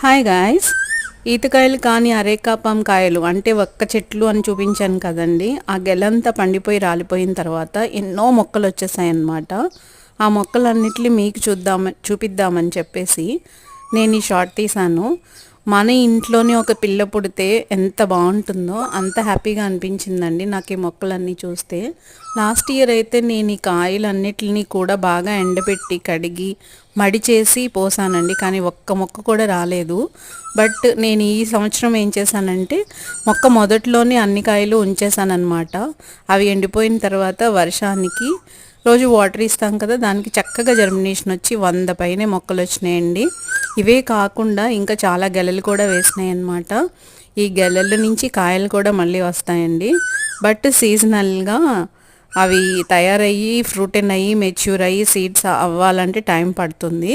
Hi guys, ఈతకాయలు కానీ అరేకాపం కాయలు అంటే ఒక్క చెట్లు అని చూపించాను కదండి. ఆ గెలంతా పండిపోయి రాలిపోయిన తర్వాత ఎన్నో మొక్కలు వచ్చేసాయి అన్నమాట. ఆ మొక్కలన్నిటిని మీకు చూపిద్దామని చెప్పేసి నేను ఈ షార్ట్ తీశాను. మన ఇంట్లోనే ఒక పిల్ల పుడితే ఎంత బాగుంటుందో అంత హ్యాపీగా అనిపించిందండి నాకు ఈ మొక్కలన్నీ చూస్తే. లాస్ట్ ఇయర్ అయితే నేను ఈ కాయలన్నిటిని కూడా బాగా ఎండబెట్టి కడిగి మడి చేసి పోసానండి, కానీ ఒక్క మొక్క కూడా రాలేదు. బట్ నేను ఈ సంవత్సరం ఏం చేశానంటే మొక్క మొదట్లోనే అన్ని కాయలు ఉంచేసానమాట. అవి ఎండిపోయిన తర్వాత వర్షానికి రోజు వాటర్ ఇస్తాం కదా, దానికి చక్కగా జర్మినేషన్ వచ్చి 100 పైనే మొక్కలు వచ్చినాయండి. ఇవే కాకుండా ఇంకా చాలా గెలలు కూడా వేసినాయి అన్నమాట. ఈ గెలల నుంచి కాయలు కూడా మళ్ళీ వస్తాయండి. బట్ సీజనల్గా అవి తయారయ్యి ఫ్రూటెన్ అయ్యి మెచ్యూర్ అయ్యి సీడ్స్ అవ్వాలంటే టైం పడుతుంది.